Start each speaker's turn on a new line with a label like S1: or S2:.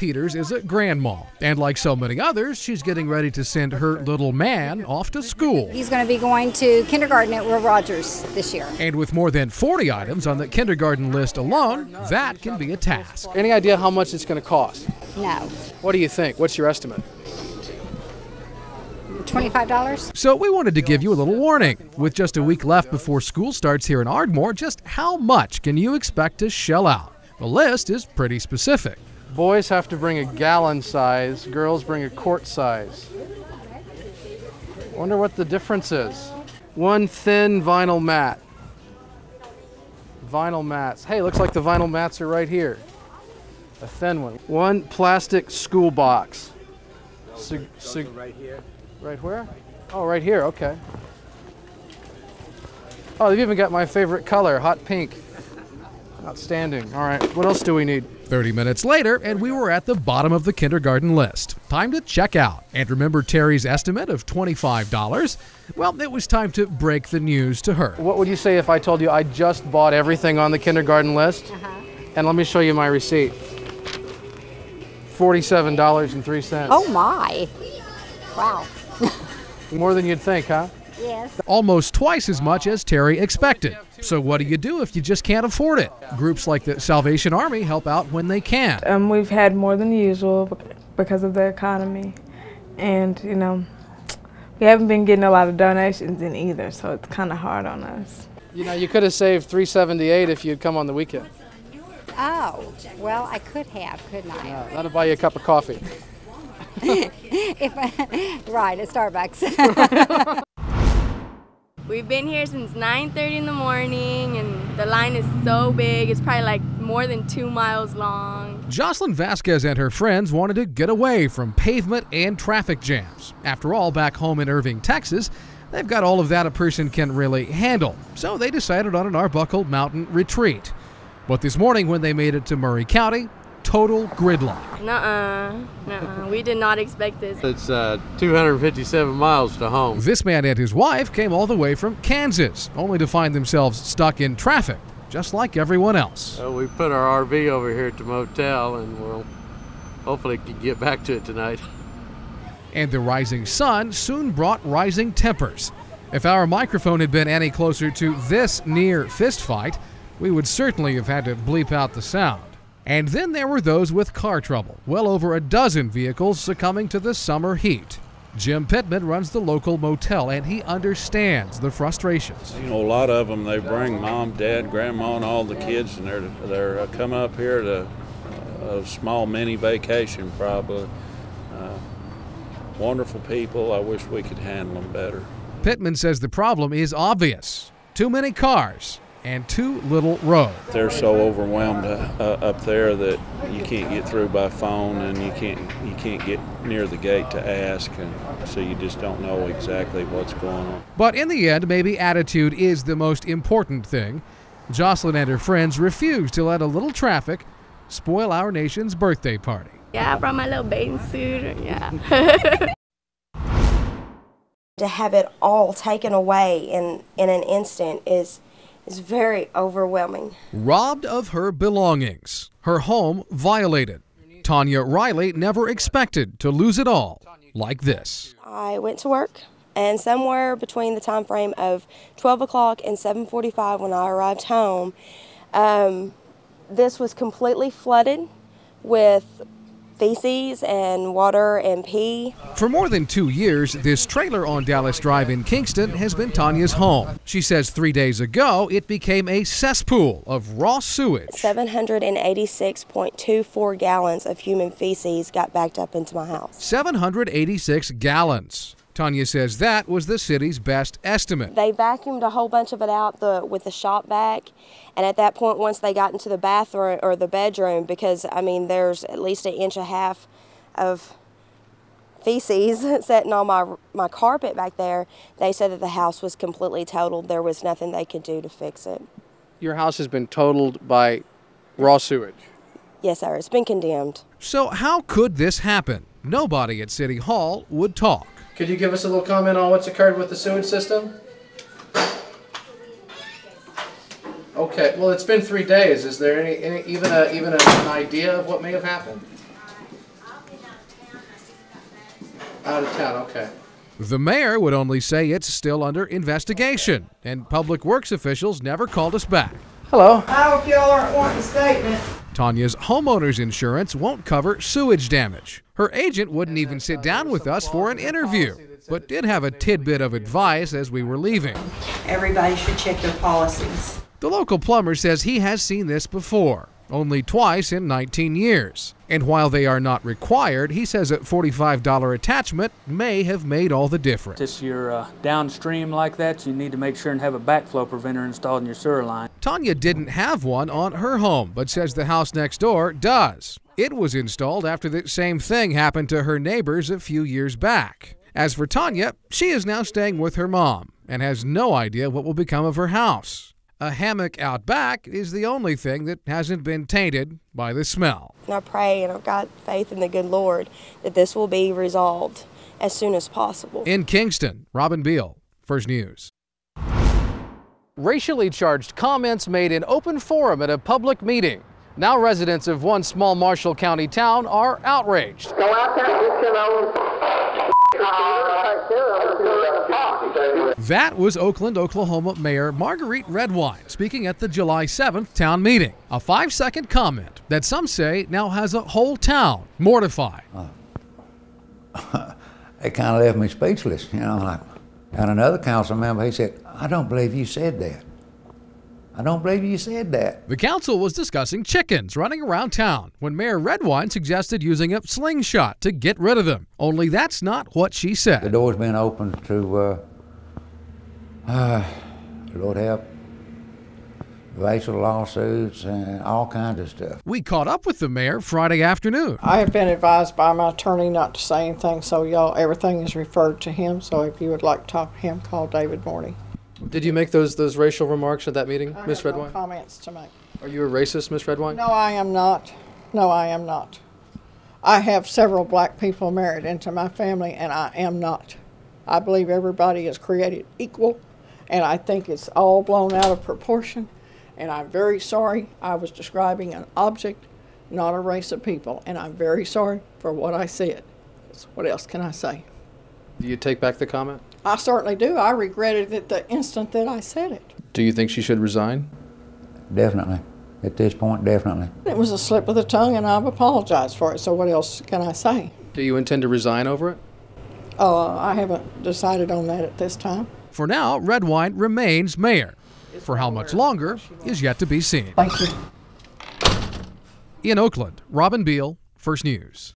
S1: Peters is a grandma, and like so many others, she's getting ready to send her little man off to school.
S2: He's going to be going to kindergarten at Will Rogers this year.
S1: And with more than 40 items on the kindergarten list alone, that can be a task.
S3: Any idea how much it's going to cost?
S2: No.
S3: What do you think? What's your estimate?
S2: $25.
S1: So we wanted to give you a little warning. With just a week left before school starts here in Ardmore, just how much can you expect to shell out? The list is pretty specific.
S3: Boys have to bring a gallon size, girls bring a quart size. Wonder what the difference is. One thin vinyl mat. Vinyl mats. Hey, looks like the vinyl mats are right here. A thin one. One plastic school box.
S4: Right here.
S3: Right where? Oh, right here, okay. Oh, they've even got my favorite color, hot pink. Outstanding. All right, what else do we need?
S1: 30 minutes later, and we were at the bottom of the kindergarten list. Time to check out. And remember Terry's estimate of $25? Well, it was time to break the news to her.
S3: What would you say if I told you I just bought everything on the kindergarten list? And let me show you my receipt. $47.03.
S2: Oh my. Wow.
S3: More than you'd think, huh?
S2: Yes.
S1: Almost twice as much as Terry expected. So what do you do if you just can't afford it? Groups like the Salvation Army help out when they can.
S5: We've had more than usual because of the economy. And, you know, we haven't been getting a lot of donations in either, so it's kind of hard on us.
S3: You know, you could have saved $378 if you'd come on the weekend.
S2: Oh, well, I could have, couldn't I?
S3: Yeah, that'll buy you a cup of coffee.
S2: Right, at Starbucks.
S6: We've been here since 9:30 in the morning, and the line is so big, it's probably like more than 2 miles long.
S1: Jocelyn Vasquez and her friends wanted to get away from pavement and traffic jams. After all, back home in Irving, Texas, they've got all of that a person can really handle. So they decided on an Arbuckle Mountain retreat. But this morning when they made it to Murray County, total gridlock.
S6: Nuh-uh. We did not expect this.
S4: It's 257 miles to home.
S1: This man and his wife came all the way from Kansas, only to find themselves stuck in traffic, just like everyone else.
S4: We put our RV over here at the motel, and we'll hopefully get back to it tonight.
S1: And the rising sun soon brought rising tempers. If our microphone had been any closer to this near fist fight, we would certainly have had to bleep out the sound. And then there were those with car trouble, well over a dozen vehicles succumbing to the summer heat. Jim Pittman runs the local motel, and he understands the frustrations.
S7: You know, a lot of them, they bring mom, dad, grandma, and all the kids, and they're coming up here to a small mini vacation probably. Wonderful people. I wish we could handle them better.
S1: Pittman says the problem is obvious. Too many cars and too little road.
S7: They're so overwhelmed up there that you can't get through by phone, and you can't get near the gate to ask, and so you just don't know exactly what's going on.
S1: But in the end, maybe attitude is the most important thing. Jocelyn and her friends refuse to let a little traffic spoil our nation's birthday party.
S6: Yeah, I brought my little bathing suit. Yeah.
S8: To have it all taken away in an instant is very overwhelming.
S1: Robbed of her belongings, her home violated. Tanya Riley never expected to lose it all like this.
S8: I went to work, and somewhere between the time frame of 12 o'clock and 7:45 when I arrived home, this was completely flooded with feces and water and pee.
S1: For more than 2 years, this trailer on Dallas Drive in Kingston has been Tanya's home. She says 3 days ago, it became a cesspool of raw sewage.
S8: 786.24 gallons of human feces got backed up into my house.
S1: 786 gallons. Tanya says that was the city's best estimate.
S8: They vacuumed a whole bunch of it out with the shop vac, and at that point, once they got into the bathroom or the bedroom, because I mean there's at least 1.5 inches of feces sitting on my carpet back there, they said that the house was completely totaled. There was nothing they could do to fix it.
S3: Your house has been totaled by raw sewage.
S8: Yes, sir. It's been condemned.
S1: So how could this happen? Nobody at City Hall would talk.
S3: Could you give us a little comment on what's occurred with the sewage system? Okay, well it's been 3 days. Is there even an idea of what may have happened? Out of town, okay.
S1: The mayor would only say it's still under investigation, and public works officials never called us back.
S3: Hello.
S9: I hope y'all aren't wanting a statement.
S1: Tanya's homeowner's insurance won't cover sewage damage. Her agent wouldn't even sit down with us for an interview, but did have a tidbit of advice as we were leaving.
S9: Everybody should check their policies.
S1: The local plumber says he has seen this before, only twice in 19 years. And while they are not required, he says a $45 attachment may have made all the difference.
S10: If you're downstream like that, you need to make sure and have a backflow preventer installed in your sewer line.
S1: Tanya didn't have one on her home, but says the house next door does. It was installed after the same thing happened to her neighbors a few years back. As for Tanya, she is now staying with her mom and has no idea what will become of her house. A hammock out back is the only thing that hasn't been tainted by the smell.
S8: And I pray and I've got faith in the good Lord that this will be resolved as soon as possible.
S1: In Kingston, Robin Beal, First News. Racially charged comments made in open forum at a public meeting. Now residents of one small Marshall County town are outraged.
S11: Go out there and get
S1: That was Oakland, Oklahoma Mayor Marguerite Redwine speaking at the July 7th town meeting. A 5-second comment that some say now has a whole town mortified.
S12: It kind of left me speechless, you know. Like, and another council member, he said, "I don't believe you said that. I don't believe you said that."
S1: The council was discussing chickens running around town when Mayor Redwine suggested using a slingshot to get rid of them. Only that's not what she said.
S12: The door's been open to, Lord help, racial lawsuits and all kinds of stuff.
S1: We caught up with the mayor Friday afternoon.
S13: I have been advised by my attorney not to say anything, so y'all, everything is referred to him. So if you would like to talk to him, call David Morty.
S3: Did you make those racial remarks at that meeting, Miss Redwine?
S13: No comments to make.
S3: Are you a racist, Miss Redwine?
S13: No, I am not. No, I am not. I have several black people married into my family, and I am not. I believe everybody is created equal, and I think it's all blown out of proportion, and I'm very sorry. I was describing an object, not a race of people, and I'm very sorry for what I said. What else can I say?
S3: Do you take back the comment?
S13: I certainly do. I regretted it the instant that I said it.
S3: Do you think she should resign?
S12: Definitely. At this point, definitely.
S13: It was a slip of the tongue, and I've apologized for it, so what else can I say?
S3: Do you intend to resign over it?
S13: I haven't decided on that at this time.
S1: For now, Redwine remains mayor. For how much longer is yet to be seen.
S13: Thank you.
S1: In Oakland, Robin Beal, First News.